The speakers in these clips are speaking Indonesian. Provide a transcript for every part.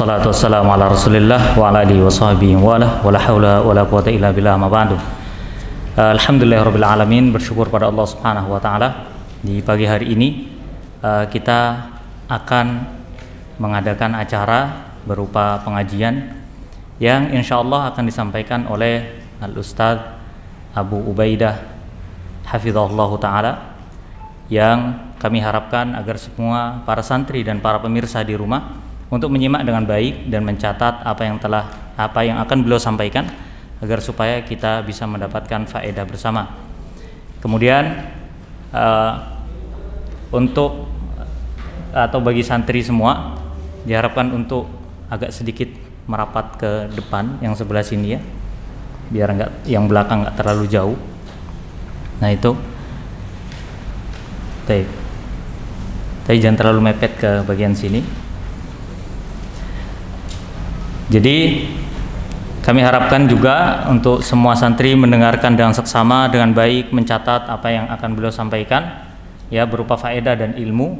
wassalatu wassalamu ala rasulillah wa ala alihi wa sahbihi wa la hawla wa la quwata illa billah ma ba'du. Alhamdulillahirabbil alamin, bersyukur pada Allah Subhanahu wa taala. Di pagi hari ini kita akan mengadakan acara berupa pengajian yang insyaallah akan disampaikan oleh Al-Ustadz Abu Ubaidah hafizahullahu taala, yang kami harapkan agar semua para santri dan para pemirsa di rumah untuk menyimak dengan baik dan mencatat apa yang akan beliau sampaikan agar supaya kita bisa mendapatkan faedah bersama. Kemudian untuk atau bagi santri semua diharapkan untuk agak sedikit merapat ke depan yang sebelah sini ya, biar yang belakang nggak terlalu jauh. Nah itu, tapi jangan terlalu mepet ke bagian sini. Jadi kami harapkan juga untuk semua santri mendengarkan dengan seksama, dengan baik, mencatat apa yang akan beliau sampaikan ya, berupa faedah dan ilmu,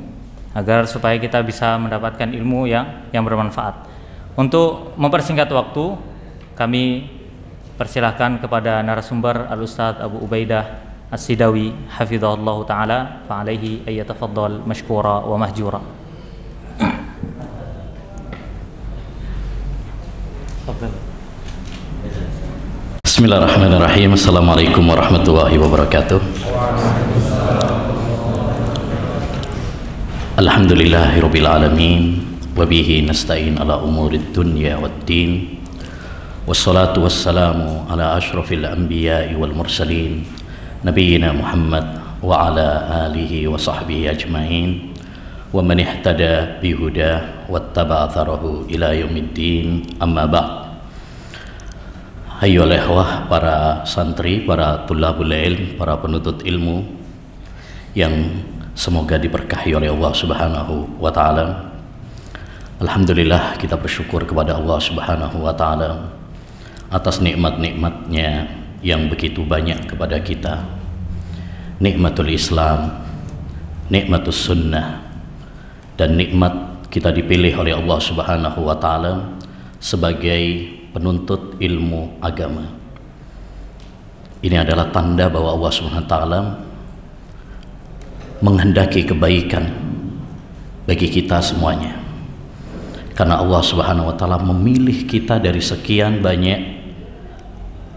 agar supaya kita bisa mendapatkan ilmu yang bermanfaat. Untuk mempersingkat waktu, kami persilahkan kepada narasumber Al-Ustadz Abu Ubaidah As-Sidawi hafizahullahu taala, fa alaihi ayyatafaddal mashkura wa mahjura. Bismillahirrahmanirrahim. Assalamualaikum warahmatullahi wabarakatuh. Alhamdulillahirabbil alamin, wa bihi nasta'in ala umurid dunya waddin. Wassalatu wassalamu ala asyrafil anbiya'i wal mursalin, nabiyyina Muhammad wa ala alihi wa sahbihi ajmain, wa man ihtada bihuda wattaba'a atharahu ila yaumiddin. Amma ba'd. Ayyuhal ikhwah, para santri, para tulabul ilm, para penuntut ilmu yang semoga diberkahi oleh Allah Subhanahu wa taala. Alhamdulillah, kita bersyukur kepada Allah Subhanahu wa taala atas nikmat-nikmatnya yang begitu banyak kepada kita. Nikmatul Islam, nikmatus sunnah, dan nikmat kita dipilih oleh Allah Subhanahu wa taala sebagai penuntut ilmu agama. Ini adalah tanda bahwa Allah Subhanahu wa taala menghendaki kebaikan bagi kita semuanya. Karena Allah Subhanahu wa taala memilih kita dari sekian banyak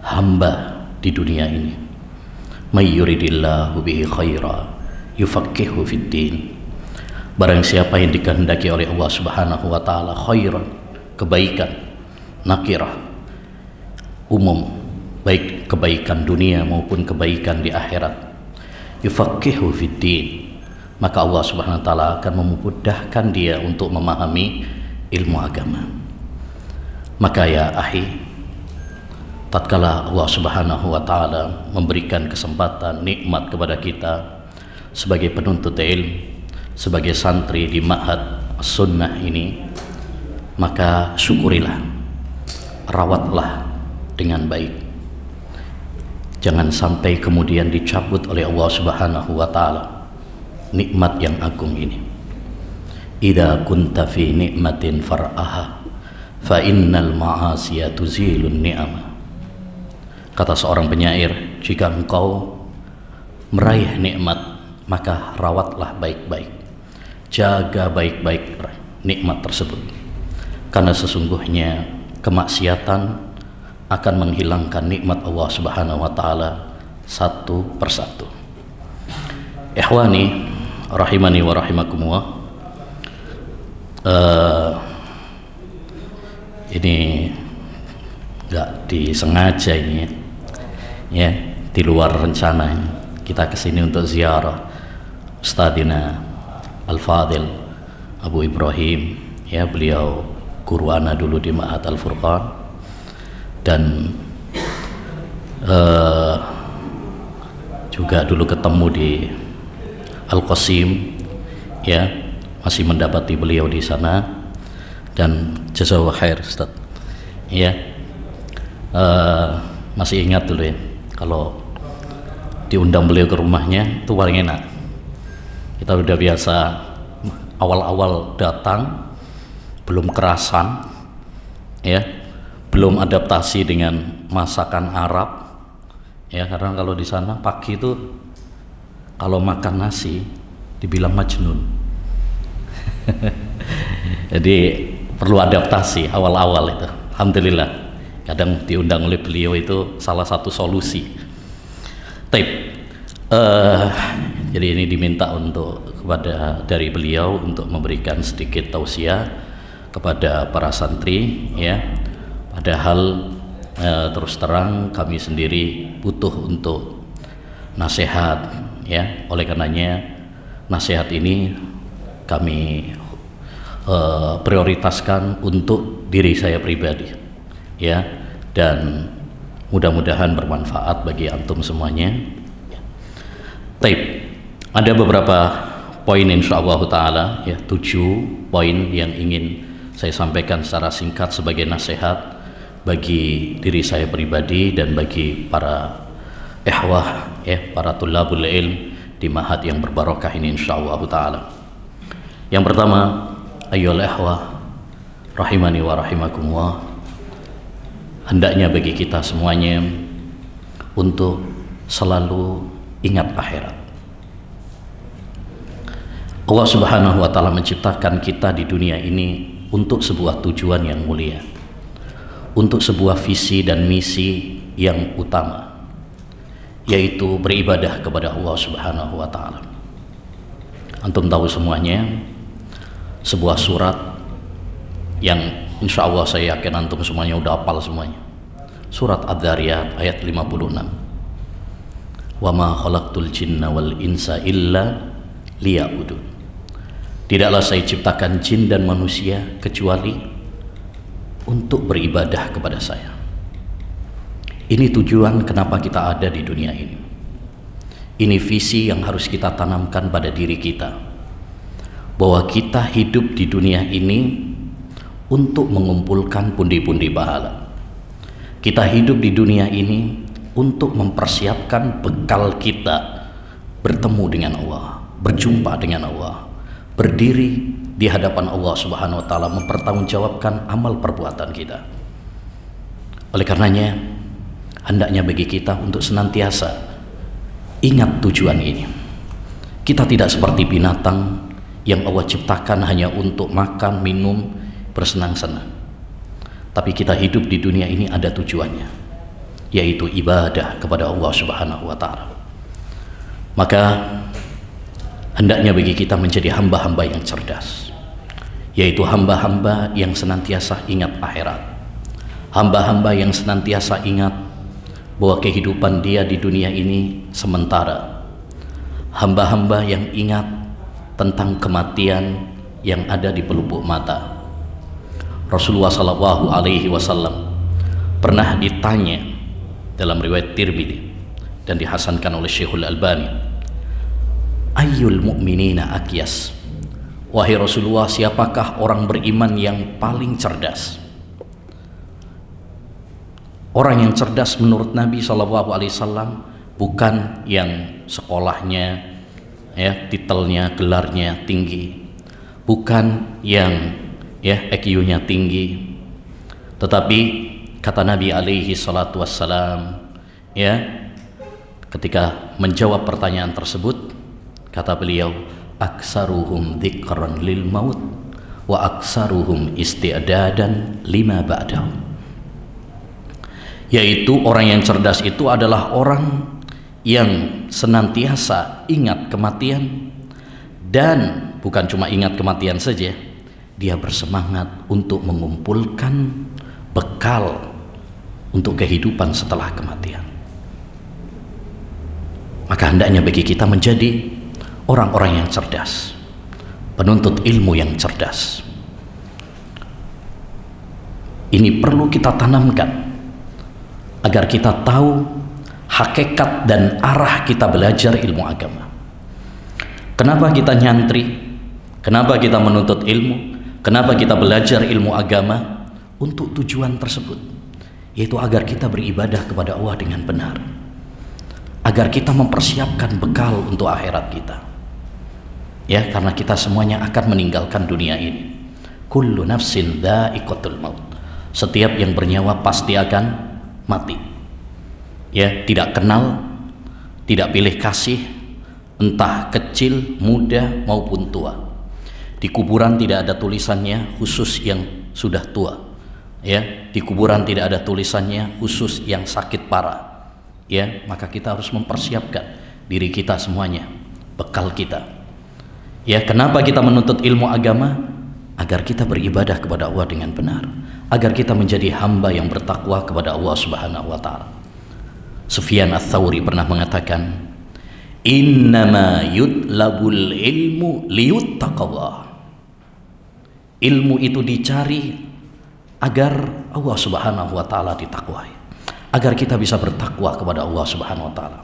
hamba di dunia ini. May yuridillahu bihi khaira yufaqihu fid din. Barang siapa yang dikehendaki oleh Allah Subhanahu wa taala khairan, kebaikan, nakirah, umum, baik kebaikan dunia maupun kebaikan di akhirat, yufaqihu fid din, maka Allah Subhanahu wa taala akan memudahkan dia untuk memahami ilmu agama. Maka ya akhi, tatkala Allah Subhanahu wa taala memberikan kesempatan, nikmat kepada kita sebagai penuntut ilmu, sebagai santri di Ma'had Sunnah ini, maka syukurilah, rawatlah dengan baik. Jangan sampai kemudian dicabut oleh Allah Subhanahu wa taala nikmat yang agung ini. Idza kunta fi nikmatin far'aha fa innal ma'asiya tuzilun ni'ama. Kata seorang penyair, jika engkau meraih nikmat, maka rawatlah baik-baik, jaga baik-baik nikmat tersebut, karena sesungguhnya kemaksiatan akan menghilangkan nikmat Allah Subhanahu wa taala satu persatu. Ikhwani rahimani wa rahimakumullah, ini enggak disengaja ini ya, di luar rencana ini. Kita kesini untuk ziarah Ustadzina Al-Fadil Abu Ibrahim ya, beliau guru ana dulu di Ma'had Al-Furqan, dan juga dulu ketemu di Al-Qasim ya, masih mendapati beliau di sana, dan jazakallahu khair Ustaz ya. Masih ingat dulu ya, kalau diundang beliau ke rumahnya itu paling enak. Kita udah biasa awal-awal datang belum kerasan ya, belum adaptasi dengan masakan Arab, ya, karena kalau di sana pagi itu kalau makan nasi dibilang majnun. Jadi perlu adaptasi awal-awal itu. Alhamdulillah, kadang diundang oleh beliau itu salah satu solusi. Jadi ini diminta dari beliau untuk memberikan sedikit tausiah kepada para santri, ya. Padahal terus terang kami sendiri butuh untuk nasihat, ya. Oleh karenanya nasihat ini kami prioritaskan untuk diri saya pribadi, ya, dan mudah-mudahan bermanfaat bagi antum semuanya. Ada beberapa poin insyaallah taala, ya, 7 poin yang ingin saya sampaikan secara singkat sebagai nasihat bagi diri saya pribadi dan bagi para ikhwah, ya, para tulabul ilm di ma'had yang berbarokah ini insyaallah taala. Yang pertama, ayyuhal ikhwah rahimani wa rahimakumullah, hendaknya bagi kita semuanya untuk selalu ingat akhirat. Allah Subhanahu wa taala menciptakan kita di dunia ini untuk sebuah tujuan yang mulia, untuk sebuah visi dan misi yang utama, yaitu beribadah kepada Allah Subhanahu wa taala. Antum tahu semuanya, sebuah surat yang insya Allah saya yakin antum semuanya udah hafal semuanya. Surat Adz-Dzariyat ayat 56. Wa ma khalaqtul jinna wal insa illa liya'budun. Tidaklah saya ciptakan jin dan manusia kecuali untuk beribadah kepada saya. Ini tujuan kenapa kita ada di dunia ini. Ini visi yang harus kita tanamkan pada diri kita, bahwa kita hidup di dunia ini untuk mengumpulkan pundi-pundi pahala. Kita hidup di dunia ini untuk mempersiapkan bekal kita bertemu dengan Allah, berjumpa dengan Allah, berdiri di hadapan Allah Subhanahu wa taala, mempertanggungjawabkan amal perbuatan kita. Oleh karenanya, hendaknya bagi kita untuk senantiasa ingat tujuan ini. Kita tidak seperti binatang yang Allah ciptakan hanya untuk makan, minum, bersenang-senang. Tapi kita hidup di dunia ini ada tujuannya, yaitu ibadah kepada Allah Subhanahu wa taala. Maka hendaknya bagi kita menjadi hamba-hamba yang cerdas, yaitu hamba-hamba yang senantiasa ingat akhirat, hamba-hamba yang senantiasa ingat bahwa kehidupan dia di dunia ini sementara, hamba-hamba yang ingat tentang kematian yang ada di pelupuk mata. Rasulullah SAW pernah ditanya dalam riwayat Tirmidzi dan dihasankan oleh Syekhul Albani, ayyul mu'minina akyas, wahai Rasulullah, siapakah orang beriman yang paling cerdas? Orang yang cerdas menurut Nabi SAW bukan yang sekolahnya, ya, titelnya, gelarnya tinggi, bukan yang, ya, IQ-nya tinggi, tetapi kata Nabi alaihi salatu wassalam, ya, ketika menjawab pertanyaan tersebut, kata beliau, aksaruhum dzikran lil maut wa aksaruhum isti'dadan lima ba'dahu. Yaitu orang yang cerdas itu adalah orang yang senantiasa ingat kematian, dan bukan cuma ingat kematian saja, dia bersemangat untuk mengumpulkan bekal untuk kehidupan setelah kematian. Maka hendaknya bagi kita menjadi orang-orang yang cerdas, penuntut ilmu yang cerdas. Ini perlu kita tanamkan agar kita tahu hakikat dan arah kita belajar ilmu agama. Kenapa kita nyantri? Kenapa kita menuntut ilmu? Kenapa kita belajar ilmu agama? Untuk tujuan tersebut, yaitu agar kita beribadah kepada Allah dengan benar, agar kita mempersiapkan bekal untuk akhirat kita, ya, karena kita semuanya akan meninggalkan dunia ini. Kullu nafsin dha'iqatul maut, Setiap yang bernyawa pasti akan mati. Ya, tidak kenal, tidak pilih kasih, entah kecil, muda maupun tua. Di kuburan tidak ada tulisannya khusus yang sudah tua. Ya, di kuburan tidak ada tulisannya khusus yang sakit parah. Ya, maka kita harus mempersiapkan diri kita semuanya, bekal kita. Ya, kenapa kita menuntut ilmu agama? Agar kita beribadah kepada Allah dengan benar, agar kita menjadi hamba yang bertakwa kepada Allah Subhanahu wa taala. Sufyan Ats-Tsauri pernah mengatakan, "Innama yutlabul ilmu liyuttaqallah." Ilmu itu dicari agar Allah Subhanahu wa taala ditakwai, agar kita bisa bertakwa kepada Allah Subhanahu wa taala.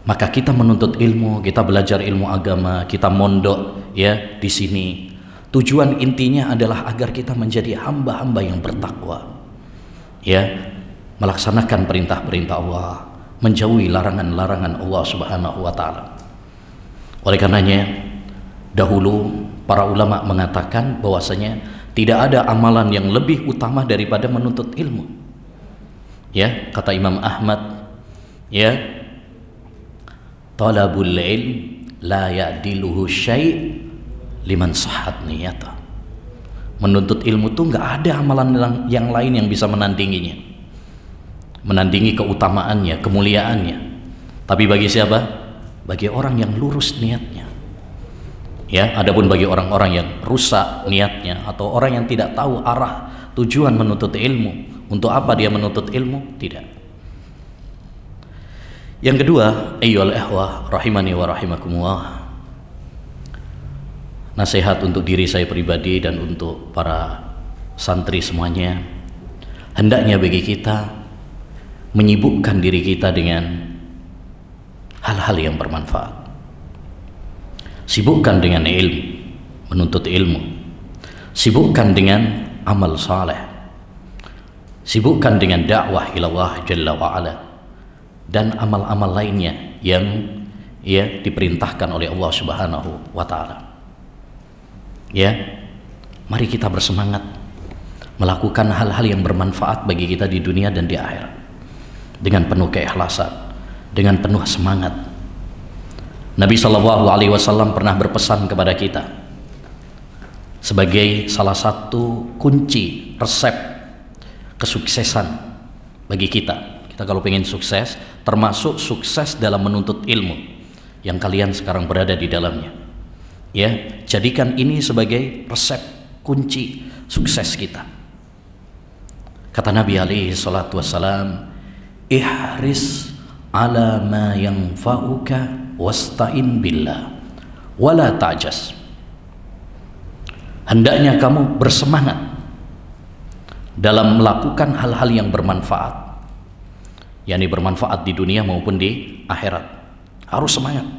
Maka kita menuntut ilmu, kita belajar ilmu agama, kita mondok ya di sini. Tujuan intinya adalah agar kita menjadi hamba-hamba yang bertakwa. Ya, melaksanakan perintah-perintah Allah, menjauhi larangan-larangan Allah Subhanahu wa taala. Oleh karenanya, dahulu para ulama mengatakan bahwasanya tidak ada amalan yang lebih utama daripada menuntut ilmu. Ya, kata Imam Ahmad, ya, talabul ilm la ya'diluhu syai' liman sahhat niyata. Menuntut ilmu itu nggak ada amalan yang lain yang bisa menandinginya, menandingi keutamaannya, kemuliaannya. Tapi bagi siapa? Bagi orang yang lurus niatnya. Ya, adapun bagi orang-orang yang rusak niatnya atau orang yang tidak tahu arah tujuan menuntut ilmu, untuk apa dia menuntut ilmu? Tidak. Yang kedua, ayyuhal ikhwah rahimani wa rahimakumullah, nasihat untuk diri saya pribadi dan untuk para santri semuanya, hendaknya bagi kita menyibukkan diri kita dengan hal-hal yang bermanfaat. Sibukkan dengan ilmu, menuntut ilmu. Sibukkan dengan amal saleh. Sibukkan dengan dakwah ila Allah Jalla wa Ala dan amal-amal lainnya yang diperintahkan oleh Allah Subhanahu wa taala. Ya, mari kita bersemangat melakukan hal-hal yang bermanfaat bagi kita di dunia dan di akhirat dengan penuh keikhlasan, dengan penuh semangat. Nabi SAW pernah berpesan kepada kita sebagai salah satu kunci resep kesuksesan bagi kita. Kita kalau pengen sukses, termasuk sukses dalam menuntut ilmu yang kalian sekarang berada di dalamnya. Ya, jadikan ini sebagai resep kunci sukses kita. Kata Nabi alaihi salatu wassalam, ihris ala ma yanfa'uka wasta'in billah wala ta'jas. Hendaknya kamu bersemangat dalam melakukan hal-hal yang bermanfaat, yakni bermanfaat di dunia maupun di akhirat. Harus semangat,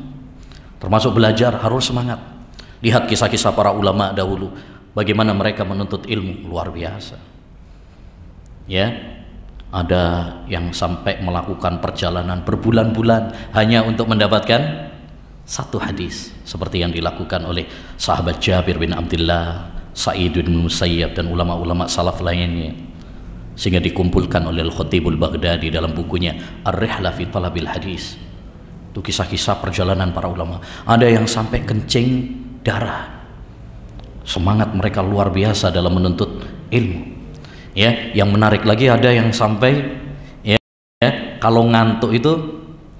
termasuk belajar harus semangat. Lihat kisah-kisah para ulama dahulu, bagaimana mereka menuntut ilmu, luar biasa. Ya, ada yang sampai melakukan perjalanan berbulan-bulan hanya untuk mendapatkan satu hadis, seperti yang dilakukan oleh sahabat Jabir bin Abdullah, Sa'id bin Musayyab dan ulama-ulama salaf lainnya, sehingga dikumpulkan oleh Al-Khatibul Baghdadi dalam bukunya Ar-Rihlah fi Talabil Hadis. Itu kisah-kisah perjalanan para ulama. Ada yang sampai kencing darah. Semangat mereka luar biasa dalam menuntut ilmu. Ya, yang menarik lagi ada yang sampai ya kalau ngantuk itu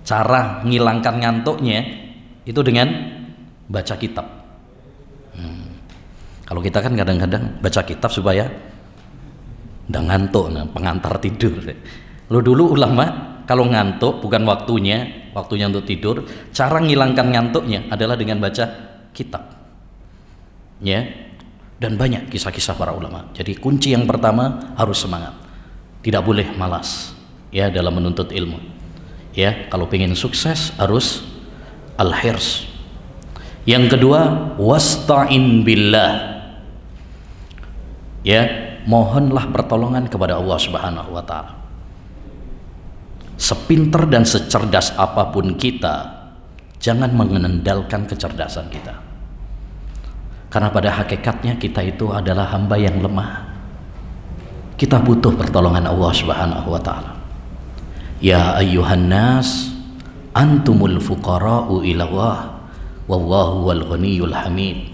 cara menghilangkan ngantuknya itu dengan baca kitab. Kalau kita kan kadang-kadang baca kitab supaya udah ngantuk, pengantar tidur. Lalu dulu ulama kalau ngantuk bukan waktunya untuk tidur, cara menghilangkan ngantuknya adalah dengan baca kitab. Ya, dan banyak kisah-kisah para ulama. Jadi kunci yang pertama harus semangat, tidak boleh malas ya dalam menuntut ilmu. Ya, kalau pengen sukses harus al-hirs. Yang kedua, wasta'in billah. Ya, mohonlah pertolongan kepada Allah Subhanahu wa taala. Sepinter dan secerdas apapun kita, jangan mengendalikan kecerdasan kita. Karena pada hakikatnya kita itu adalah hamba yang lemah. kita butuh pertolongan Allah Subhanahu wa taala. Ya ayyuhan nas antumul fuqara'u ila Allah wallahu wal ghaniyyul hamid.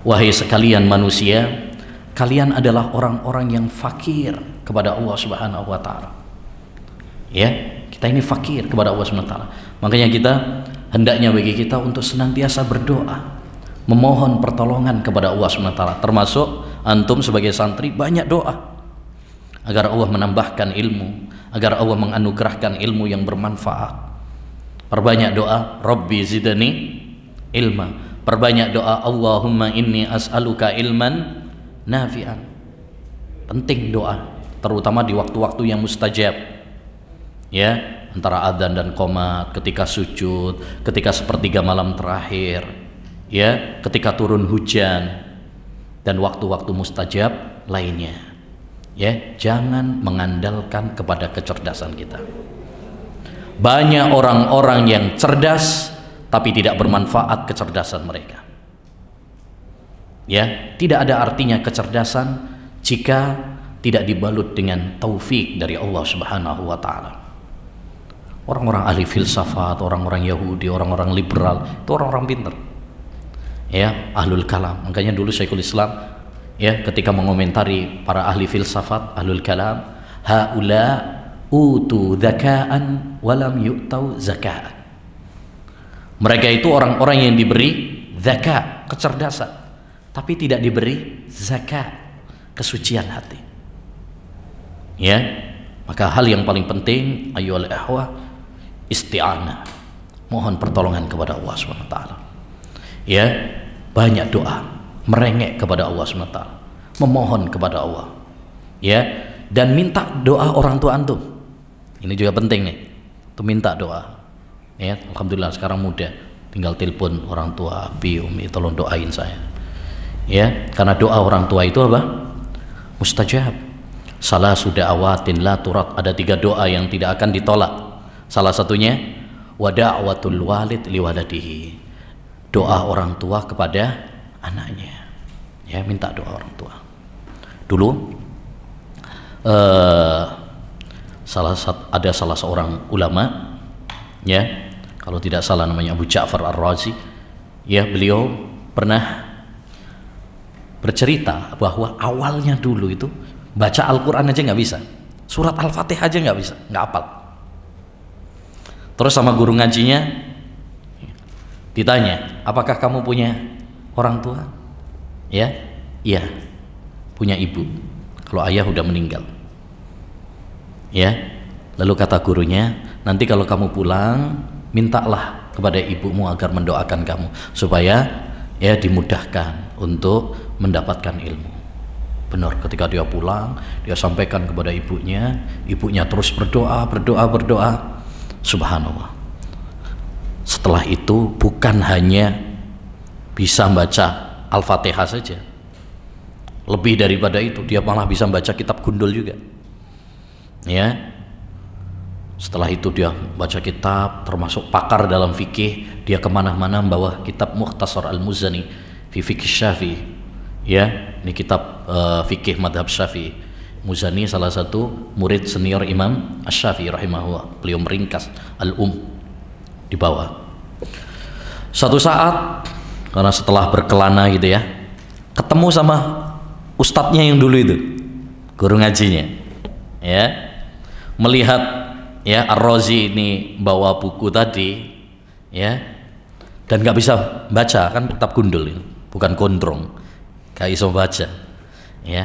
Wahai sekalian manusia, kalian adalah orang-orang yang fakir kepada Allah Subhanahu wa taala. Ya, kita ini fakir kepada Allah Subhanahu wa taala. Makanya kita hendaknya bagi kita untuk senantiasa berdoa, memohon pertolongan kepada Allah Subhanahu wa taala. Termasuk antum sebagai santri banyak doa agar Allah menambahkan ilmu, agar Allah menganugerahkan ilmu yang bermanfaat. Perbanyak doa, Rabbi zidni ilma. Perbanyak doa, Allahumma inni as'aluka ilman nafi'an. Penting doa, terutama di waktu-waktu yang mustajab. Ya, antara adzan dan qomat, ketika sujud, ketika sepertiga malam terakhir, ya, ketika turun hujan, dan waktu-waktu mustajab lainnya. Ya, jangan mengandalkan kepada kecerdasan kita. Banyak orang-orang yang cerdas tapi tidak bermanfaat kecerdasan mereka. Ya, tidak ada artinya kecerdasan jika tidak dibalut dengan taufik dari Allah Subhanahu wa taala. Orang-orang ahli filsafat, orang-orang Yahudi, orang-orang liberal, itu orang-orang pintar. Ya, ahlul kalam. Makanya dulu Syekhul Islam, ya, ketika mengomentari para ahli filsafat, ahlul kalam, haula utu zaka'an walam yu'tau zaka'an. Mereka itu orang-orang yang diberi zakat, kecerdasan, tapi tidak diberi zakat, kesucian hati. Ya, maka hal yang paling penting, ayyuhal ikhwah, isti'anah, mohon pertolongan kepada Allah Subhanahu wa taala. Ya, banyak doa, merengek kepada Allah Subhanahu wa taala, memohon kepada Allah. Ya, dan minta doa orang tua antum. Ini juga penting nih, tuh minta doa. Ya, alhamdulillah sekarang mudah, tinggal telepon orang tua, Bi, Umi, tolong doain saya. Ya, karena doa orang tua itu apa? Mustajab. Salah sudah awatin la turat. Ada 3 doa yang tidak akan ditolak. Salah satunya wa da'watul walid liwaladihi. Doa orang tua kepada anaknya. Ya, minta doa orang tua. Dulu ada salah seorang ulama, ya, kalau tidak salah namanya Abu Ja'far Ar-Razi, ya, beliau pernah bercerita bahwa awalnya dulu itu baca Al-Quran aja nggak bisa, surat Al-Fatihah aja nggak bisa, nggak hafal. Terus sama guru ngajinya ditanya, apakah kamu punya orang tua? Ya, iya, punya ibu. Kalau ayah udah meninggal. Ya, lalu kata gurunya, nanti kalau kamu pulang, mintalah kepada ibumu agar mendoakan kamu supaya ya dimudahkan untuk mendapatkan ilmu. Benar, ketika dia pulang, dia sampaikan kepada ibunya, ibunya terus berdoa. Subhanallah. Setelah itu bukan hanya bisa membaca Al-Fatihah saja, lebih daripada itu dia malah bisa membaca kitab gundul juga. Ya, setelah itu dia baca kitab, termasuk pakar dalam fikih. Dia kemana-mana membawa kitab Mukhtasar Al-Muzani fi Fiqh Syafi'i. Ya, ini kitab fikih madhab Syafi'i. Muzani salah satu murid senior Imam Asy-Syafi'i rahimahullah. Beliau meringkas di bawah. Suatu saat, karena setelah berkelana gitu ya, ketemu sama ustadznya yang dulu itu, guru ngajinya. Ya, melihat ya Ar-Razi ini bawa buku tadi, ya, dan nggak bisa baca, kan kitab gundul ini, bukan gondrong, gak bisa baca. Ya,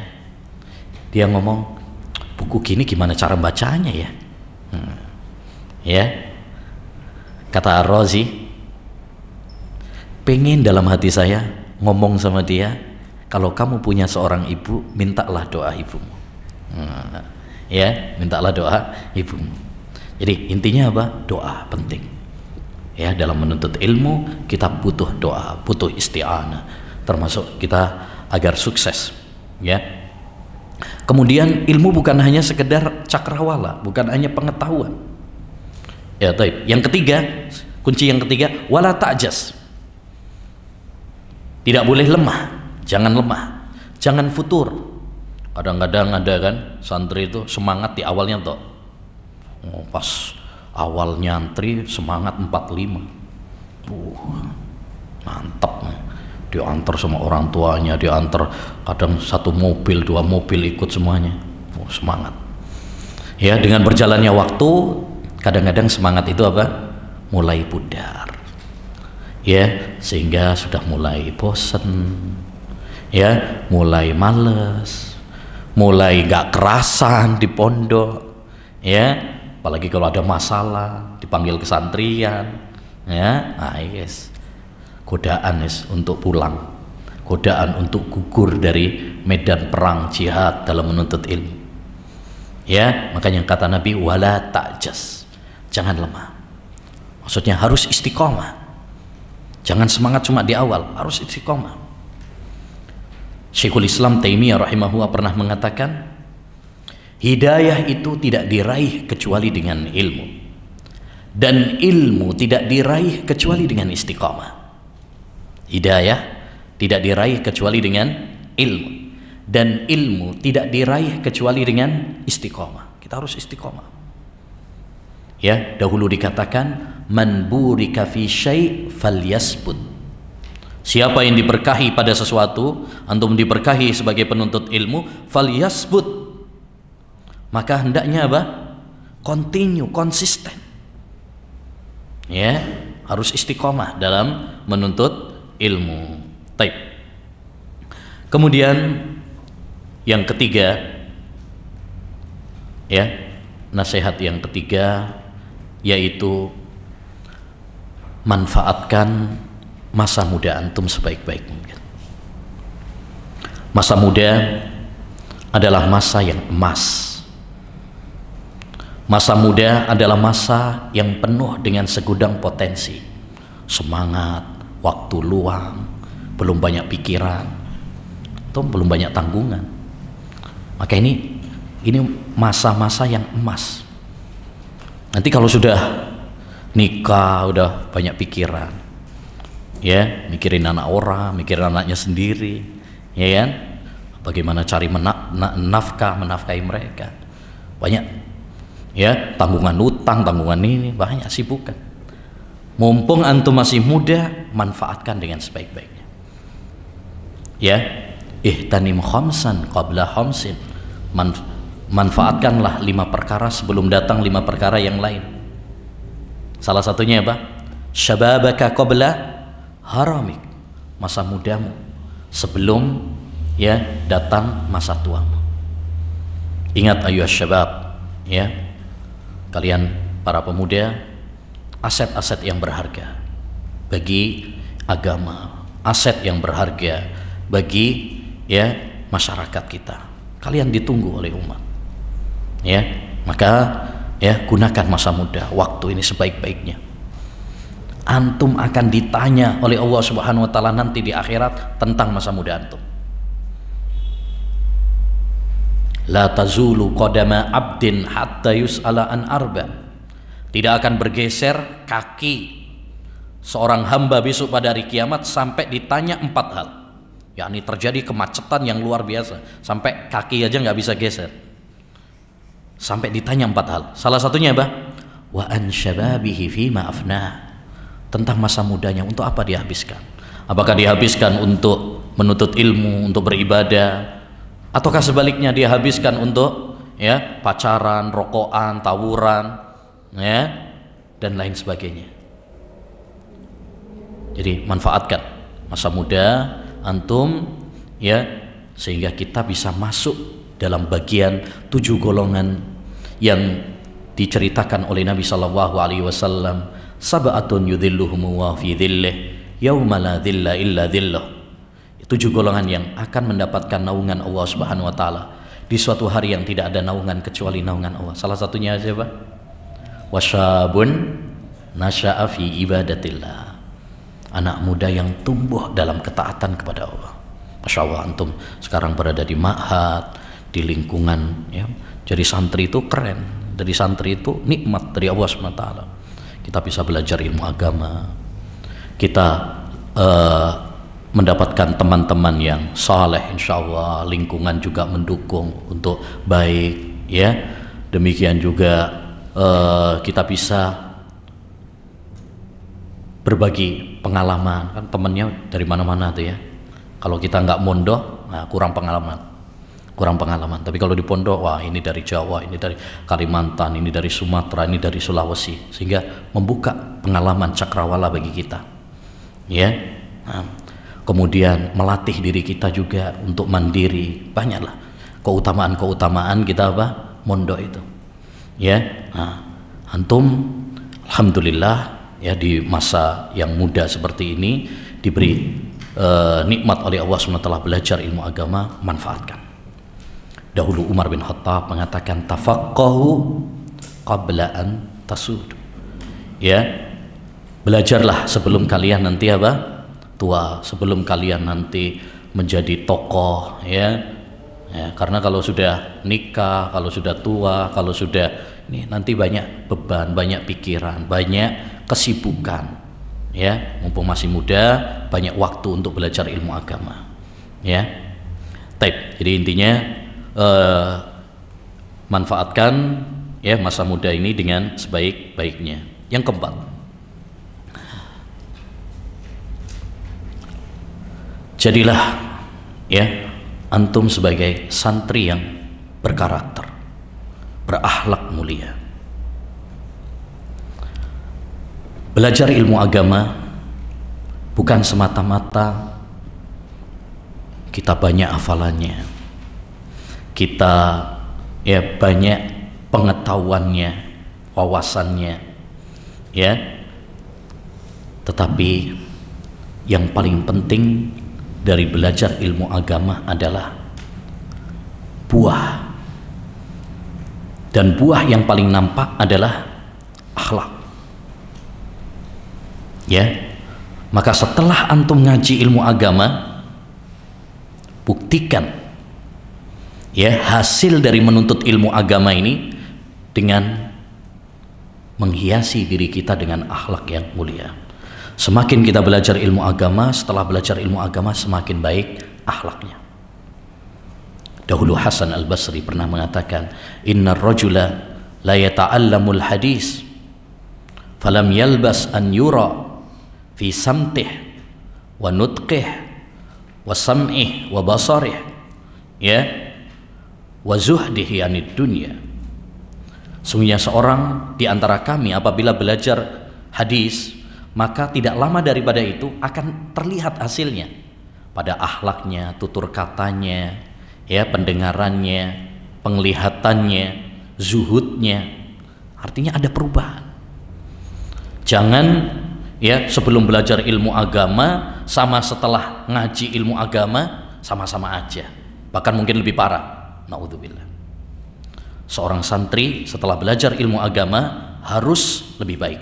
dia ngomong, buku gini gimana cara bacanya ya? Ya, kata Ar-Razi, pengen dalam hati saya ngomong sama dia, kalau kamu punya seorang ibu, mintalah doa ibumu. Ya, mintalah doa ibumu. Jadi intinya apa? Doa penting. Ya, dalam menuntut ilmu kita butuh doa, butuh isti'anah, termasuk kita agar sukses. Ya. Kemudian ilmu bukan hanya sekedar cakrawala, bukan hanya pengetahuan. Ya, taib. Yang ketiga, kunci yang ketiga, wala ta'jas. Tidak boleh lemah, jangan lemah, jangan futur. Kadang-kadang ada kan santri itu semangat di awalnya toh. Pas awal nyantri semangat 45. Mantap nih. Diantar sama orang tuanya, diantar kadang satu mobil, 2 mobil ikut semuanya. Semangat. Ya, dengan berjalannya waktu kadang-kadang semangat itu apa? Mulai pudar. Ya, sehingga sudah mulai bosen. Ya, mulai males. Mulai gak kerasan di pondok, ya, apalagi kalau ada masalah dipanggil ke santrian, ya, nah yes, godaan yes, untuk pulang, godaan untuk gugur dari medan perang jihad dalam menuntut ilmu, ya, makanya kata Nabi wala ta'jas, jangan lemah, maksudnya harus istiqomah, jangan semangat cuma di awal, harus istiqomah. Syekhul Islam Taimiyah rahimahullah pernah mengatakan, hidayah itu tidak diraih kecuali dengan ilmu, dan ilmu tidak diraih kecuali dengan istiqamah. Hidayah tidak diraih kecuali dengan ilmu, dan ilmu tidak diraih kecuali dengan istiqamah. Kita harus istiqamah. Ya, dahulu dikatakan man burika fi syai' falyasbut. Siapa yang diberkahi pada sesuatu, antum diberkahi sebagai penuntut ilmu, falyasbut, maka hendaknya apa? Continue, konsisten. Ya, harus istiqomah dalam menuntut ilmu. Taib. Kemudian yang ketiga, ya, nasihat yang ketiga yaitu manfaatkan masa muda antum sebaik-baik mungkin. Masa muda adalah masa yang emas. Masa muda adalah masa yang penuh dengan segudang potensi, semangat, waktu luang, belum banyak pikiran, atau belum banyak tanggungan. Maka ini masa-masa yang emas. Nanti kalau sudah nikah, udah banyak pikiran, ya, mikirin anak orang, mikirin anaknya sendiri, ya kan? Bagaimana cari menafkahi mereka, banyak, ya, tanggungan utang, tanggungan ini, banyak sibukan. Mumpung antum masih muda, manfaatkan dengan sebaik-baiknya. Ya, ihtanim khamsan qabla khamsin, manfaatkanlah 5 perkara sebelum datang 5 perkara yang lain. Salah satunya apa? Syababaka qabla haramik, masa mudamu sebelum, ya, datang masa tuamu. Ingat ayuhas syabab, ya, kalian para pemuda, aset-aset yang berharga bagi agama, aset yang berharga bagi, ya, masyarakat kita. Kalian ditunggu oleh umat, ya, maka, ya, gunakan masa muda, waktu ini sebaik-baiknya. Antum akan ditanya oleh Allah Subhanahu wa taala nanti di akhirat tentang masa muda antum. La tazulu qadama abdin hatta yus'ala an arba. Tidak akan bergeser kaki seorang hamba besok pada hari kiamat sampai ditanya 4 hal. Yakni terjadi kemacetan yang luar biasa, sampai kaki aja nggak bisa geser. Sampai ditanya 4 hal. Salah satunya apa? Wa an syababihi fima afnah. Tentang masa mudanya, untuk apa dihabiskan? Apakah dihabiskan untuk menuntut ilmu, untuk beribadah, ataukah sebaliknya dihabiskan untuk, ya, pacaran, rokokan, tawuran, ya, dan lain sebagainya. Jadi manfaatkan masa muda antum, ya, sehingga kita bisa masuk dalam bagian 7 golongan yang diceritakan oleh Nabi Shallallahu Alaihi Wasallam. Sab'atun yudhilluhumullahu fi dhillih yauma la dhilla illa dhilluh. 7 golongan yang akan mendapatkan naungan Allah Subhanahu wa taala di suatu hari yang tidak ada naungan kecuali naungan Allah. Salah satunya siapa? Wasyabun nasya'a fi ibadatillah. Anak muda yang tumbuh dalam ketaatan kepada Allah. Masya Allah, antum sekarang berada di ma'had, di lingkungan, ya, jadi santri itu keren. Dari santri itu nikmat dari Allah Subhanahu wa taala. Kita bisa belajar ilmu agama, kita mendapatkan teman-teman yang saleh, insya Allah lingkungan juga mendukung untuk baik, ya. Demikian juga kita bisa berbagi pengalaman, kan temennya dari mana-mana tuh ya. Kalau kita nggak mondok, nah kurang pengalaman. Tapi kalau di pondok, wah ini dari Jawa, ini dari Kalimantan, ini dari Sumatera, ini dari Sulawesi, sehingga membuka pengalaman cakrawala bagi kita, ya. Nah, kemudian melatih diri kita juga untuk mandiri, banyaklah keutamaan kita mondok itu, ya. Nah, antum alhamdulillah ya di masa yang muda seperti ini diberi nikmat oleh Allah SWT belajar ilmu agama, manfaatkan. Dahulu Umar bin Khattab mengatakan tafaqahu qabla an tasud, ya, belajarlah sebelum kalian nanti tua, sebelum kalian nanti menjadi tokoh, ya, karena kalau sudah nikah, kalau sudah tua, kalau sudah ini nanti banyak beban, banyak pikiran, banyak kesibukan, ya. Mumpung masih muda, banyak waktu untuk belajar ilmu agama, ya. Jadi intinya manfaatkan ya masa muda ini dengan sebaik-baiknya. Yang keempat, jadilah ya antum sebagai santri yang berkarakter, berakhlak mulia. Belajar ilmu agama bukan semata-mata kita banyak hafalannya, kita ya banyak pengetahuannya, wawasannya, ya. Tetapi yang paling penting dari belajar ilmu agama adalah buah. Dan buah yang paling nampak adalah akhlak. Ya. Maka setelah antum ngaji ilmu agama, buktikan ya hasil dari menuntut ilmu agama ini dengan menghiasi diri kita dengan akhlak yang mulia. Semakin kita belajar ilmu agama, setelah belajar ilmu agama semakin baik akhlaknya. Dahulu Hasan Al-Basri pernah mengatakan, innar rajula la yata'allamul hadis falam yalbas an yura fi samtih wa nutqih wa sam'ih wa basarih, ya, wa zuhdihi anid dunya. Sungguhnya seorang di antara kami apabila belajar hadis, maka tidak lama daripada itu akan terlihat hasilnya pada akhlaknya, tutur katanya, ya, pendengarannya, penglihatannya, zuhudnya. Artinya ada perubahan. Jangan ya sebelum belajar ilmu agama sama setelah ngaji ilmu agama sama-sama aja, bahkan mungkin lebih parah. Naudzubillah. Seorang santri setelah belajar ilmu agama harus lebih baik,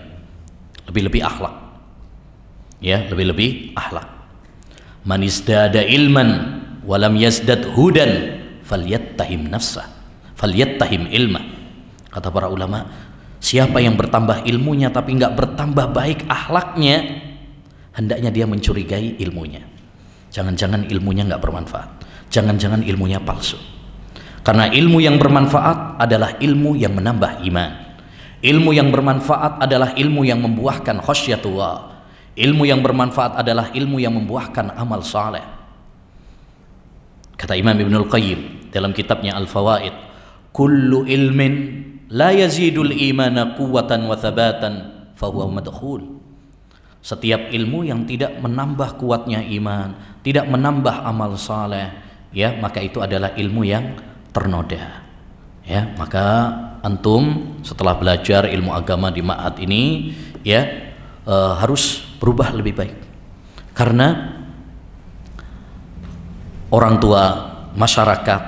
lebih-lebih akhlak, ya, lebih-lebih akhlak. Man izdada ilman walam yazdad hudan falyattahim nafsah falyattahim ilmah. Kata para ulama, siapa yang bertambah ilmunya tapi nggak bertambah baik akhlaknya, hendaknya dia mencurigai ilmunya. Jangan-jangan ilmunya nggak bermanfaat, jangan-jangan ilmunya palsu. Karena ilmu yang bermanfaat adalah ilmu yang menambah iman. Ilmu yang bermanfaat adalah ilmu yang membuahkan khasyatullah. Ilmu yang bermanfaat adalah ilmu yang membuahkan amal saleh. Kata Imam Ibnul Qayyim dalam kitabnya Al-Fawaid, kullu ilmin la yazidul imana quwwatan wa thabatan fahuwa madkhul. Setiap ilmu yang tidak menambah kuatnya iman, tidak menambah amal saleh, ya, maka itu adalah ilmu yang ternoda. Ya, maka antum setelah belajar ilmu agama di ma'had ini, ya, harus berubah lebih baik. Karena orang tua, masyarakat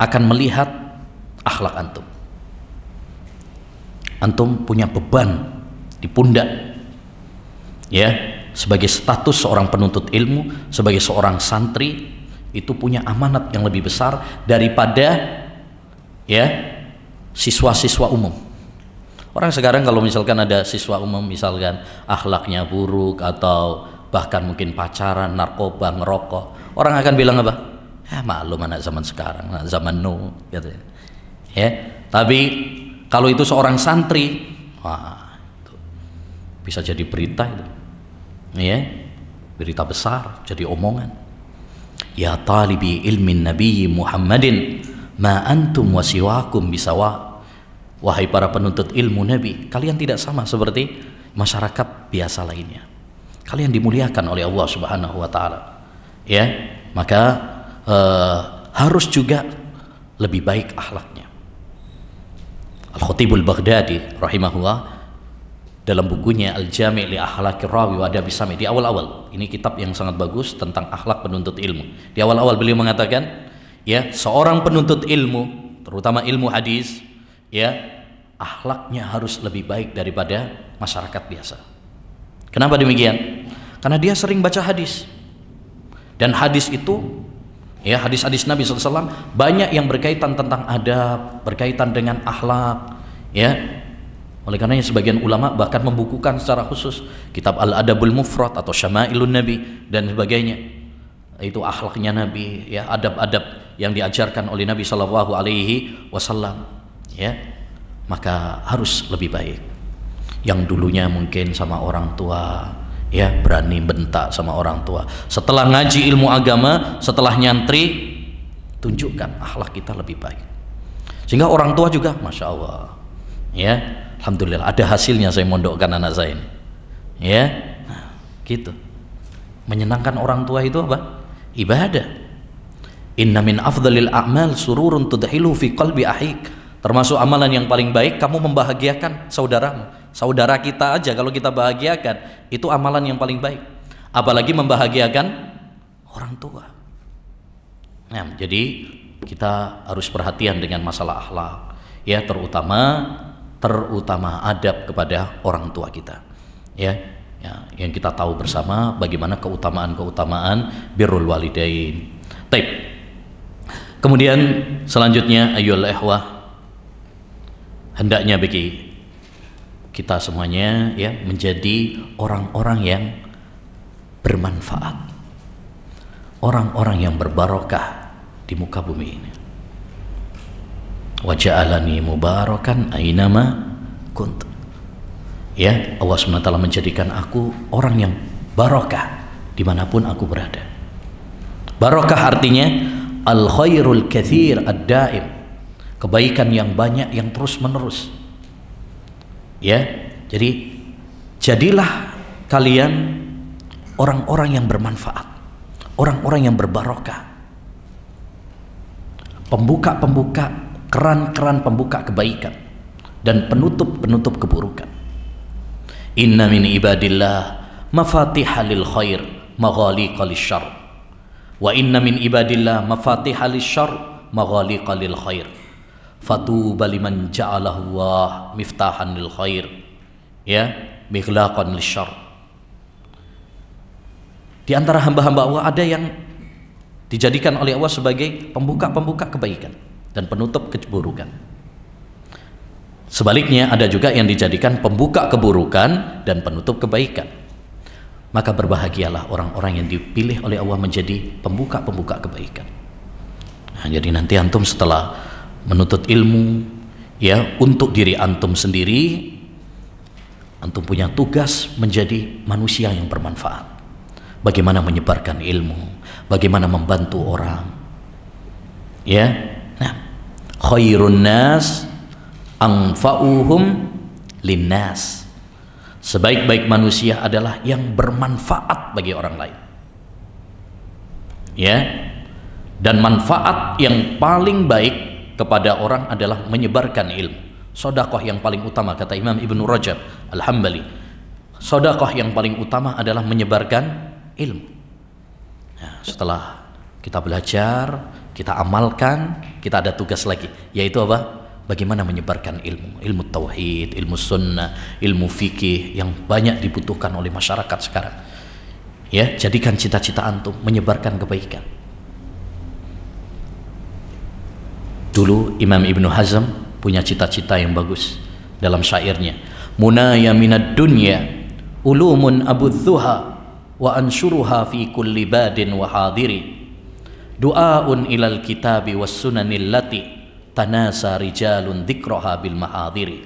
akan melihat akhlak antum. Antum punya beban di pundak, ya, sebagai status seorang penuntut ilmu, sebagai seorang santri, itu punya amanat yang lebih besar daripada ya siswa-siswa umum. Orang sekarang kalau misalkan ada siswa umum misalkan akhlaknya buruk atau bahkan mungkin pacaran, narkoba, ngerokok, orang akan bilang apa? Maklum anak zaman sekarang, anak zaman now, gitu ya. Tapi kalau itu seorang santri, wah, itu bisa jadi berita itu, ya, berita besar, jadi omongan. Ya talibi ilmin Nabi Muhammadin, ma antum wa siwakum bisawa. Wahai para penuntut ilmu Nabi, kalian tidak sama seperti masyarakat biasa lainnya. Kalian dimuliakan oleh Allah Subhanahu wa taala. Ya, maka harus juga lebih baik akhlaknya. Al-Khatibul Baghdadi rahimahullah dalam bukunya Al-Jami' li Akhlaqir Rawi wa Adabi Sami, di awal-awal, ini kitab yang sangat bagus tentang akhlak penuntut ilmu. Di awal-awal beliau mengatakan, ya, seorang penuntut ilmu, terutama ilmu hadis, ya, akhlaknya harus lebih baik daripada masyarakat biasa. Kenapa demikian? Karena dia sering baca hadis. Dan hadis itu, ya, hadis-hadis Nabi SAW banyak yang berkaitan tentang adab, berkaitan dengan akhlak, ya. Oleh karenanya sebagian ulama bahkan membukukan secara khusus kitab Al-Adabul Mufrad atau Syama'ilun Nabi dan sebagainya. Itu akhlaknya Nabi, ya, adab-adab yang diajarkan oleh Nabi SAW, ya. Maka harus lebih baik. Yang dulunya mungkin sama orang tua, ya, berani bentak sama orang tua, setelah ngaji ilmu agama, setelah nyantri, tunjukkan akhlak kita lebih baik, sehingga orang tua juga, masya Allah, ya, alhamdulillah ada hasilnya saya mondokkan anak saya ini, ya. Nah, gitu. Menyenangkan orang tua itu apa? Ibadah. Inna min afdhalil a'mal sururun tudhilu fi qalbi ahik. Termasuk amalan yang paling baik, kamu membahagiakan saudaramu. Saudara kita aja kalau kita bahagiakan, itu amalan yang paling baik, apalagi membahagiakan orang tua. Nah, jadi kita harus perhatian dengan masalah akhlak, ya, terutama adab kepada orang tua kita, ya, yang kita tahu bersama bagaimana keutamaan birrul walidain. Taib. Kemudian selanjutnya, ayyuhal ikhwah, hendaknya bagi kita semuanya, ya, menjadi orang-orang yang bermanfaat, orang-orang yang berbarokah di muka bumi ini. Wa ja'alani mubarakan ainama kunt. Ya, Allah SWT menjadikan aku orang yang barokah dimanapun aku berada. Barokah artinya al khairul katsir ad-daim, kebaikan yang banyak yang terus menerus. Ya, jadi jadilah kalian orang-orang yang bermanfaat, orang-orang yang berbarokah, pembuka-pembuka, keran-keran pembuka kebaikan dan penutup-penutup keburukan. Inna min ibadillah mafatihal lil khair maghaliqal lisyarr, wa inna min ibadillah mafatihal lisyarr maghaliqal lil khair. Fatuba liman ja'alahu Allah miftahan lil khair, ya, mighlaqan lisyarr. Di antara hamba-hamba Allah ada yang dijadikan oleh Allah sebagai pembuka-pembuka kebaikan dan penutup keburukan. Sebaliknya ada juga yang dijadikan pembuka keburukan dan penutup kebaikan. Maka berbahagialah orang-orang yang dipilih oleh Allah menjadi pembuka-pembuka kebaikan. Nah, jadi nanti antum setelah menuntut ilmu, ya, untuk diri antum sendiri, antum punya tugas menjadi manusia yang bermanfaat. Bagaimana menyebarkan ilmu, bagaimana membantu orang, ya. Nah, khairun nas anfa'uhum linnas. Sebaik-baik manusia adalah yang bermanfaat bagi orang lain, ya. Dan manfaat yang paling baik kepada orang adalah menyebarkan ilmu. Sedekah yang paling utama, kata Imam Ibnu Rajab Al-Hambali, sedekah yang paling utama adalah menyebarkan ilmu. Nah, setelah kita belajar, kita amalkan, kita ada tugas lagi, yaitu apa? Bagaimana menyebarkan ilmu, ilmu tauhid, ilmu sunnah, ilmu fikih yang banyak dibutuhkan oleh masyarakat sekarang. Ya, jadikan cita-cita antum menyebarkan kebaikan. Dulu Imam Ibnu Hazm punya cita-cita yang bagus dalam syairnya. Munaya minad dunya ulumun abudzuha wa ansyuruha fi kulli badin wa hadiri du'aun ilal kitabi was sunanil lati tanasa rijalun dzikraha bil mahadiri.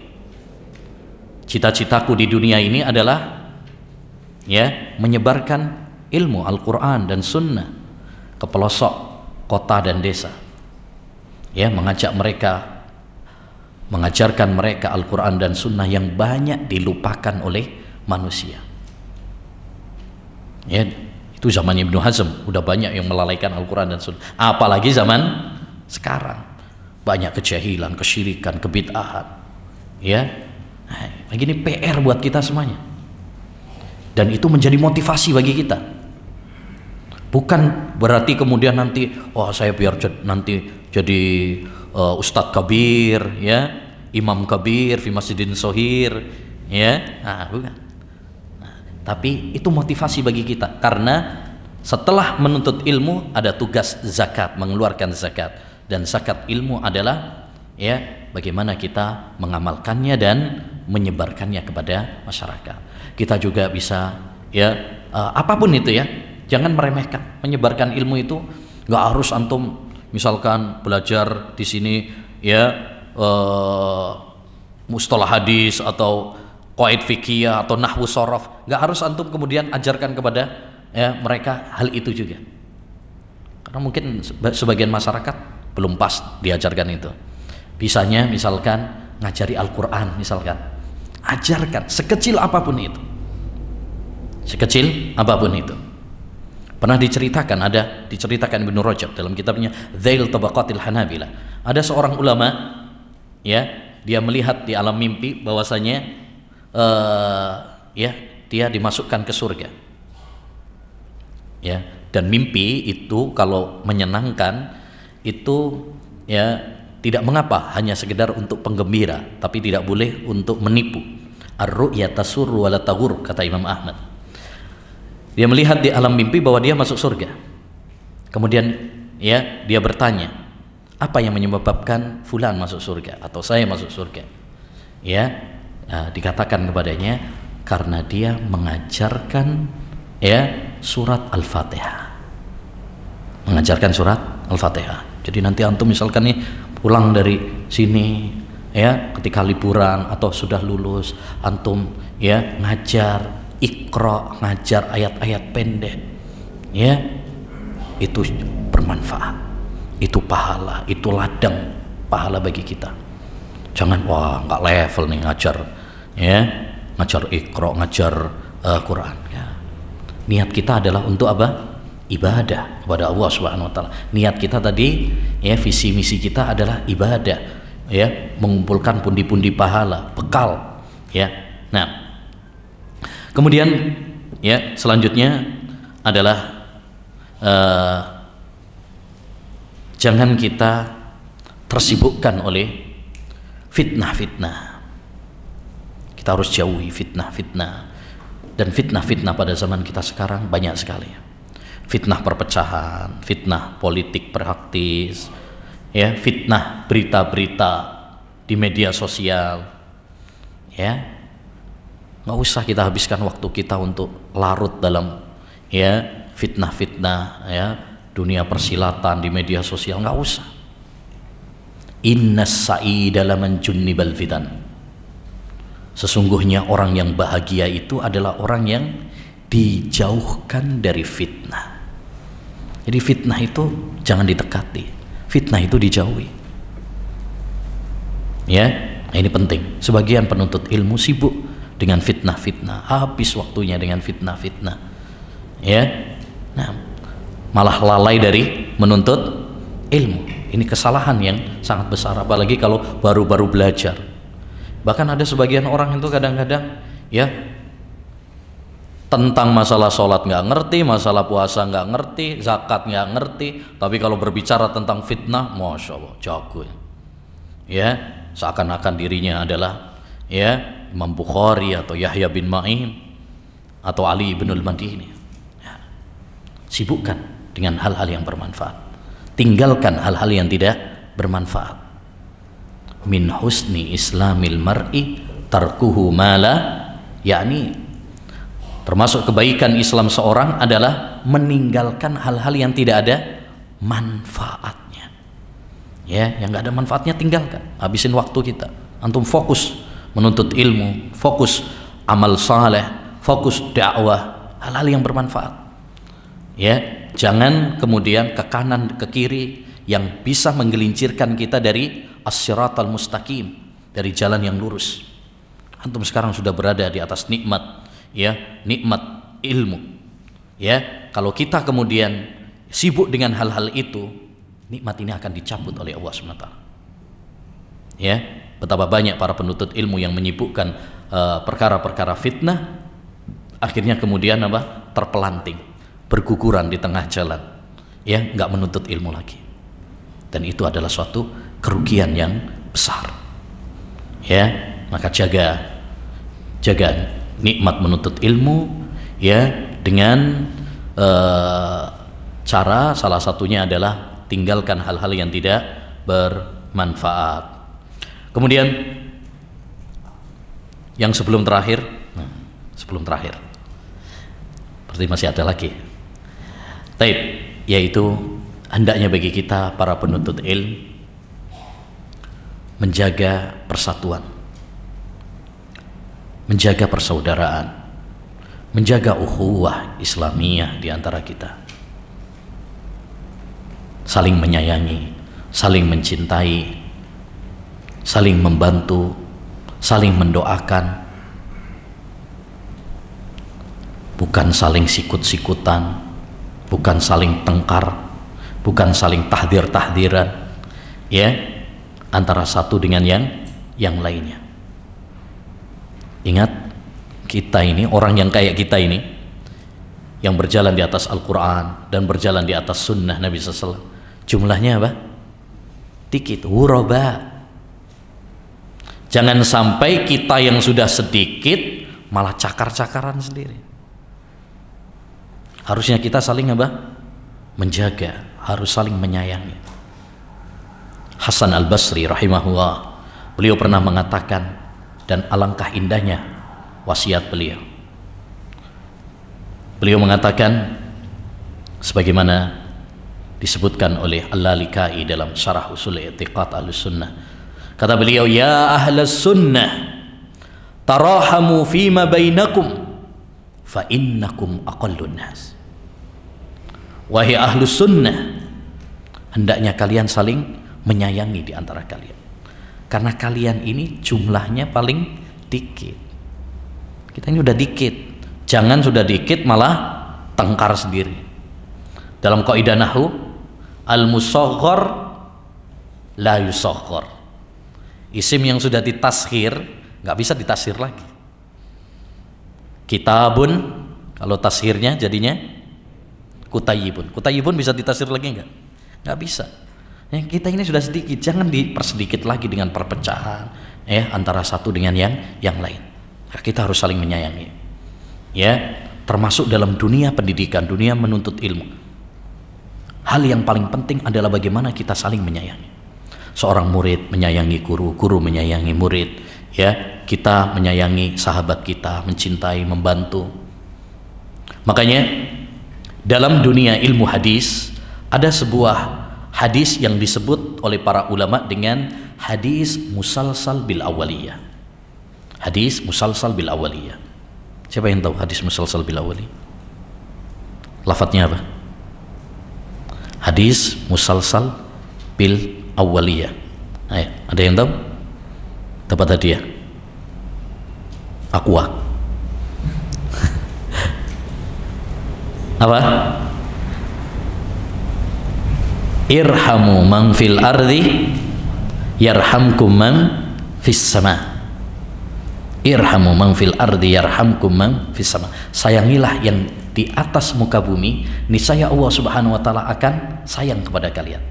Cita-citaku di dunia ini adalah menyebarkan ilmu Al-Quran dan Sunnah ke pelosok kota dan desa, mengajak mereka, mengajarkan mereka Al-Quran dan Sunnah yang banyak dilupakan oleh manusia. Itu zaman Ibnu Hazm, udah banyak yang melalaikan Al-Quran dan Sunnah. Apalagi zaman sekarang, banyak kejahilan, kesyirikan, kebid'ahan. Nah, ini PR buat kita semuanya. Dan itu menjadi motivasi bagi kita. Bukan berarti kemudian nanti, saya biar nanti jadi Ustadz Kabir, Imam Kabir fi Masjidin Sohir, bukan. Tapi itu motivasi bagi kita, karena setelah menuntut ilmu ada tugas zakat, mengeluarkan zakat, dan zakat ilmu adalah bagaimana kita mengamalkannya dan menyebarkannya kepada masyarakat. Kita juga bisa apapun itu, jangan meremehkan. Menyebarkan ilmu itu nggak harus antum misalkan belajar di sini mustalah hadis atau qaid fikih atau nahwu shorof, nggak harus antum kemudian ajarkan kepada mereka hal itu juga, karena mungkin sebagian masyarakat belum pas diajarkan itu. Bisanya misalkan ngajari Al-Quran, misalkan ajarkan sekecil apapun itu, sekecil apapun itu. Pernah diceritakan Ibnu Rajab dalam kitabnya Dzail Tabaqatil Hanabilah, ada seorang ulama dia melihat di alam mimpi bahwasanya dia dimasukkan ke surga, dan mimpi itu kalau menyenangkan itu tidak mengapa, hanya sekedar untuk penggembira, tapi tidak boleh untuk menipu. Ar-ru'ya tasurru wa la taghur, kata Imam Ahmad. Dia melihat di alam mimpi bahwa dia masuk surga, kemudian dia bertanya, apa yang menyebabkan fulan masuk surga atau saya masuk surga? Dikatakan kepadanya, karena dia mengajarkan surat Al-Fatihah, mengajarkan surat Al-Fatihah. Jadi nanti antum misalkan nih pulang dari sini ketika liburan atau sudah lulus, antum ngajar Iqra, ngajar ayat-ayat pendek, itu bermanfaat, itu pahala, itu ladang pahala bagi kita. Jangan nggak level nih ngajar ngajar Iqra, ngajar Quran. Niat kita adalah untuk apa? Ibadah kepada Allah Subhanahu wa taala. Niat kita tadi visi misi kita adalah ibadah, mengumpulkan pundi-pundi pahala, bekal, Nah, kemudian selanjutnya adalah jangan kita tersibukkan oleh fitnah-fitnah. Kita harus jauhi fitnah-fitnah, dan fitnah-fitnah pada zaman kita sekarang banyak sekali. Fitnah perpecahan, fitnah politik praktis, fitnah berita-berita di media sosial. Nggak usah kita habiskan waktu kita untuk larut dalam fitnah-fitnah dunia persilatan di media sosial, nggak usah. Innas sa'ida laman junnibal fitan. Sesungguhnya orang yang bahagia itu adalah orang yang dijauhkan dari fitnah. Jadi fitnah itu jangan didekati, fitnah itu dijauhi. Ini penting. Sebagian penuntut ilmu sibuk dengan fitnah-fitnah, habis waktunya dengan fitnah-fitnah, nah, malah lalai dari menuntut ilmu. Ini kesalahan yang sangat besar, apalagi kalau baru-baru belajar. Bahkan ada sebagian orang itu kadang-kadang tentang masalah sholat nggak ngerti, masalah puasa nggak ngerti, zakat nggak ngerti, tapi kalau berbicara tentang fitnah, masya Allah jago. Seakan-akan dirinya adalah Imam Bukhari atau Yahya bin Ma'in atau Ali bin al-Madini. Sibukkan dengan hal-hal yang bermanfaat, tinggalkan hal-hal yang tidak bermanfaat. Min husni islamil mar'i tarkuhu mala, yakni Termasuk kebaikan Islam seorang adalah meninggalkan hal-hal yang tidak ada manfaatnya. Ya, yang nggak ada manfaatnya tinggalkan. Habisin waktu kita. Antum fokus menuntut ilmu, fokus amal saleh, fokus dakwah, hal-hal yang bermanfaat. Ya, jangan kemudian ke kanan ke kiri yang bisa menggelincirkan kita dari as-siratal mustaqim, dari jalan yang lurus. Antum sekarang sudah berada di atas nikmat, ya, nikmat ilmu. Ya, kalau kita kemudian sibuk dengan hal-hal itu, nikmat ini akan dicabut oleh Allah SWT. Ya, betapa banyak para penuntut ilmu yang menyibukkan perkara-perkara fitnah, akhirnya kemudian apa? Terpelanting, berguguran di tengah jalan, ya, nggak menuntut ilmu lagi. Dan itu adalah suatu kerugian yang besar. Ya, maka jaga nikmat menuntut ilmu, ya, dengan cara salah satunya adalah tinggalkan hal-hal yang tidak bermanfaat. Kemudian yang sebelum terakhir, berarti masih ada lagi. Taib, yaitu hendaknya bagi kita para penuntut ilmu menjaga persatuan, menjaga persaudaraan, menjaga ukhuwah Islamiyah di antara kita, saling menyayangi, saling mencintai, saling membantu, saling mendoakan, bukan saling sikut-sikutan, bukan saling tengkar, bukan saling tahdir-tahdiran, ya, antara satu dengan yang lainnya. Ingat, kita ini, orang yang kayak kita ini, yang berjalan di atas Al-Quran dan berjalan di atas sunnah Nabi SAW, jumlahnya apa? Dikit, ghuraba. Jangan sampai kita yang sudah sedikit malah cakar-cakaran sendiri. Harusnya kita saling apa? Menjaga, harus saling menyayangi. Hasan Al-Basri rahimahullah, beliau pernah mengatakan, dan alangkah indahnya wasiat beliau. Beliau mengatakan sebagaimana disebutkan oleh Al-Lalikai dalam Syarah Usul I'tiqad Ahlus-Sunnah. Kata beliau, ya ahlus sunnah, tarahamu fima bainakum fa innakum aqallun nas. Wahai ahlus sunnah, hendaknya kalian saling menyayangi di antara kalian, karena kalian ini jumlahnya paling dikit. Kita ini udah dikit, jangan sudah dikit malah tengkar sendiri. Dalam kaidah nahwu, al-musaghar la yusaghar. Isim yang sudah ditashir nggak bisa ditashir lagi. Kitabun, kalau tashirnya jadinya kutayibun. Kutayibun bisa ditashir lagi nggak bisa. Ya, kita ini sudah sedikit, jangan dipersedikit lagi dengan perpecahan, ya, antara satu dengan yang lain. Nah, kita harus saling menyayangi, ya, termasuk dalam dunia pendidikan, dunia menuntut ilmu. Hal yang paling penting adalah bagaimana kita saling menyayangi. Seorang murid menyayangi guru, guru menyayangi murid, ya, kita menyayangi sahabat kita, mencintai, membantu. Makanya dalam dunia ilmu hadis ada sebuah hadis yang disebut oleh para ulama dengan hadis musalsal bil awaliyah. Hadis musalsal bil awaliyah. Siapa yang tahu hadis musalsal bil awaliyah? Lafadznya apa? Hadis musalsal bil awaliyah. Ayo, ada yang tahu? Dapat hadiah. Aqua. Apa? Irhamu man fil ardi yarhamkum man fis sama. Irhamu man fil ardi yarhamkum man fis sama. Sayangilah yang di atas muka bumi, niscaya Allah Subhanahu wa taala akan sayang kepada kalian.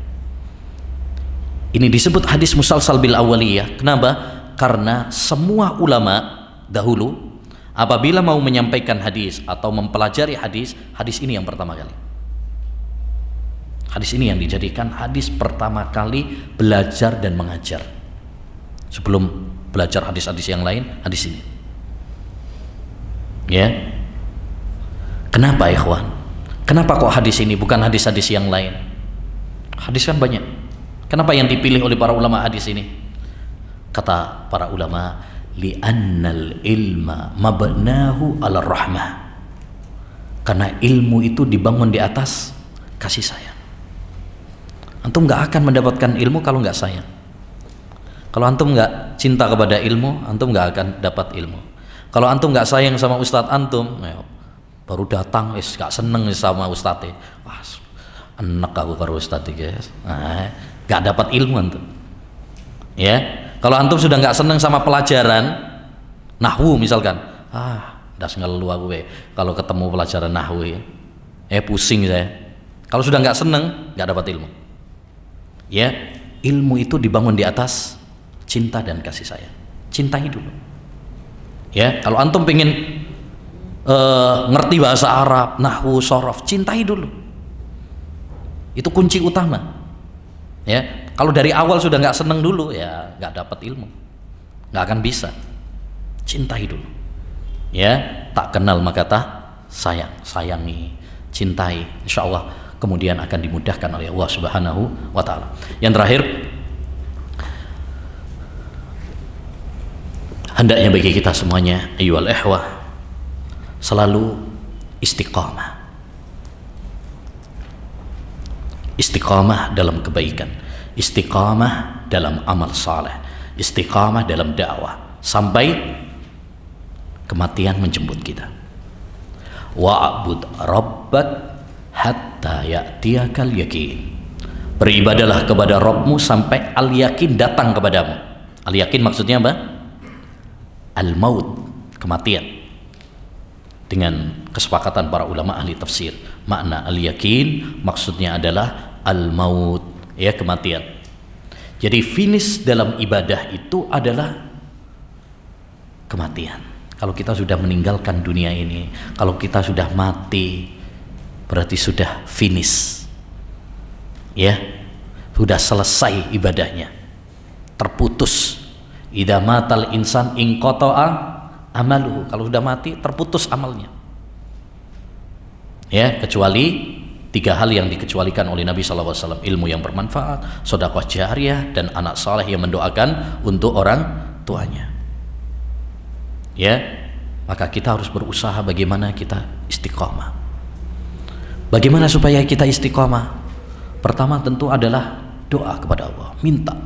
Ini disebut hadis musalsal bil awaliyah. Kenapa? Karena semua ulama dahulu apabila mau menyampaikan hadis atau mempelajari hadis, hadis ini yang pertama kali. Hadis ini yang dijadikan hadis pertama kali belajar dan mengajar. Sebelum belajar hadis-hadis yang lain, hadis ini. Ya. Kenapa ikhwan? Kenapa kok hadis ini bukan hadis-hadis yang lain? Hadis kan banyak. Kenapa yang dipilih oleh para ulama hadis ini? Kata para ulama, li'annal ilma mabnahu 'ala rahmah. Karena ilmu itu dibangun di atas kasih sayang. Antum nggak akan mendapatkan ilmu kalau nggak sayang. Kalau antum nggak cinta kepada ilmu, antum nggak akan dapat ilmu. Kalau antum nggak sayang sama ustadz antum, baru datang gak seneng sama ustadz, wah enak aku karo ustadz guys, gak dapat ilmu antum. Ya, kalau antum sudah nggak seneng sama pelajaran nahwu misalkan, das ngeluh aku kalau ketemu pelajaran nahwu pusing saya. Kalau sudah nggak seneng, nggak dapat ilmu. Ya, ilmu itu dibangun di atas cinta dan kasih sayang. Cintai dulu. Ya, kalau antum pengen ngerti bahasa Arab, nahwu, shorof, cintai dulu. Itu kunci utama. Ya, kalau dari awal sudah nggak seneng dulu, ya nggak dapat ilmu, nggak akan bisa. Cintai dulu. Ya, tak kenal maka tak sayang. Sayangi, cintai. Insya Allah kemudian akan dimudahkan oleh Allah Subhanahu wa Ta'ala. Yang terakhir, hendaknya bagi kita semuanya, ayyuhal ikhwah, selalu istiqamah. Istiqamah dalam kebaikan, istiqamah dalam amal saleh, istiqamah dalam dakwah sampai kematian menjemput kita. Wa'bud rabbak hatta ya'tiyakal yakin. Beribadalah kepada Rabbmu sampai al-yakin datang kepadamu. Al-yakin maksudnya apa? Al-maut, kematian. Dengan kesepakatan para ulama ahli tafsir, makna al-yakin maksudnya adalah al-maut, ya, kematian. Jadi finish dalam ibadah itu adalah kematian. Kalau kita sudah meninggalkan dunia ini, kalau kita sudah mati, berarti sudah finish, ya, sudah selesai ibadahnya, terputus. Idza matal insan inqata'a amaluhu. Kalau sudah mati terputus amalnya. Ya, kecuali 3 hal yang dikecualikan oleh Nabi SAW: ilmu yang bermanfaat, sedekah jariyah, dan anak saleh yang mendoakan untuk orang tuanya. Ya, maka kita harus berusaha bagaimana kita istiqamah. Bagaimana supaya kita istiqamah? Pertama tentu adalah doa kepada Allah, minta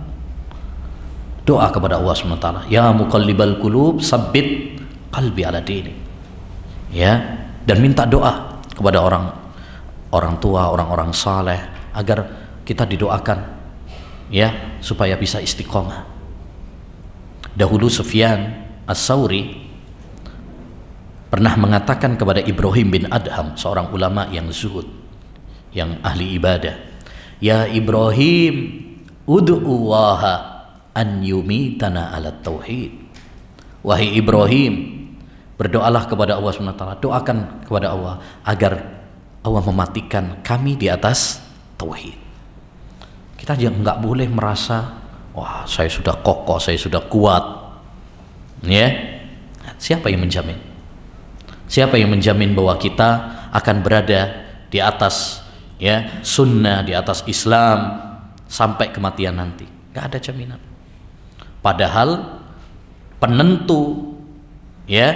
doa kepada Allah SWT. Ya muqallibal qulub sabbit qalbi ala dini. Ya, dan minta doa kepada orang tua, orang-orang saleh, agar kita didoakan, ya, supaya bisa istiqamah. Dahulu Sufyan As-Tsauri pernah mengatakan kepada Ibrahim bin Adham, seorang ulama yang zuhud, yang ahli ibadah, ya Ibrahim, ud'ullaha an yumitana ala tauhid. Wahai Ibrahim, berdoalah kepada Allah SWT, doakan kepada Allah agar Allah mematikan kami di atas tauhid. Kita nggak boleh merasa, wah saya sudah kokoh, saya sudah kuat, ya. Siapa yang menjamin? Siapa yang menjamin bahwa kita akan berada di atas, ya, sunnah, di atas Islam sampai kematian nanti? Gak ada jaminan. Padahal penentu, ya,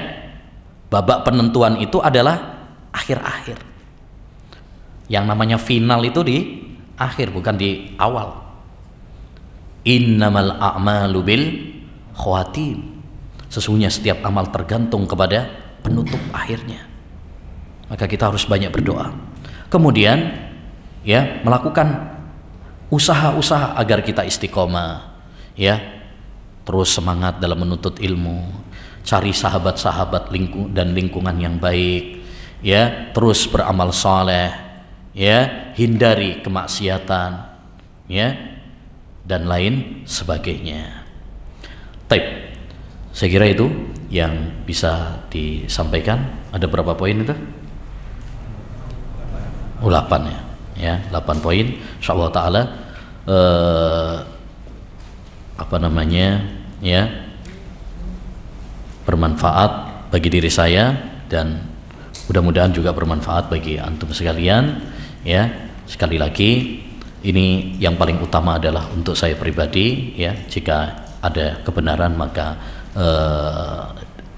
babak penentuan itu adalah akhir-akhir. Yang namanya final itu di akhir, bukan di awal. Innamal a'malu bil khawatim. Sesungguhnya setiap amal tergantung kepada penutup akhirnya. Maka kita harus banyak berdoa. Kemudian, ya, melakukan usaha-usaha agar kita istiqomah, ya, terus semangat dalam menuntut ilmu, cari sahabat-sahabat dan lingkungan yang baik, ya, terus beramal saleh, ya, hindari kemaksiatan, ya, dan lain sebagainya. Taib. Saya kira itu yang bisa disampaikan. Ada berapa poin itu? 8 ya. Ya, 8 poin. Insyaallah taala ya, bermanfaat bagi diri saya dan Mudah-mudahan juga bermanfaat bagi antum sekalian. Ya, sekali lagi ini yang paling utama adalah untuk saya pribadi. Ya, jika ada kebenaran maka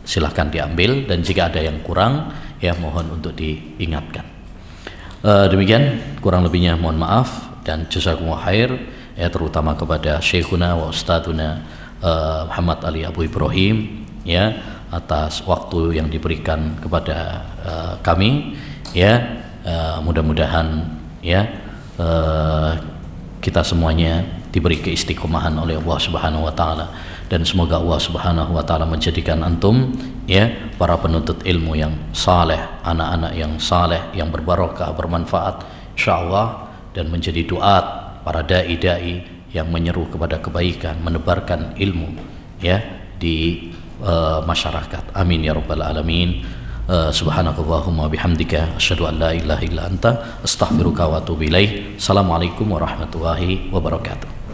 silahkan diambil, dan jika ada yang kurang ya mohon untuk diingatkan. Demikian kurang lebihnya mohon maaf dan jazakumullah khair ya, terutama kepada Syekhuna wa Ustadzuna Muhammad Ali Abu Ibrahim ya, atas waktu yang diberikan kepada kami ya. Mudah-mudahan ya kita semuanya diberi keistiqomahan oleh Allah Subhanahu wa taala, dan semoga Allah Subhanahu wa taala menjadikan antum ya para penuntut ilmu yang saleh, anak-anak yang saleh, yang berbarokah, bermanfaat insyaallah, dan menjadi duat, para dai-dai yang menyeru kepada kebaikan, menebarkan ilmu ya di masyarakat. Amin ya rabbal alamin. Subhanakallahumma bihamdika asyhadu an la ilaha illa anta astaghfiruka wa atubu ilaik. Assalamualaikum warahmatullahi wabarakatuh.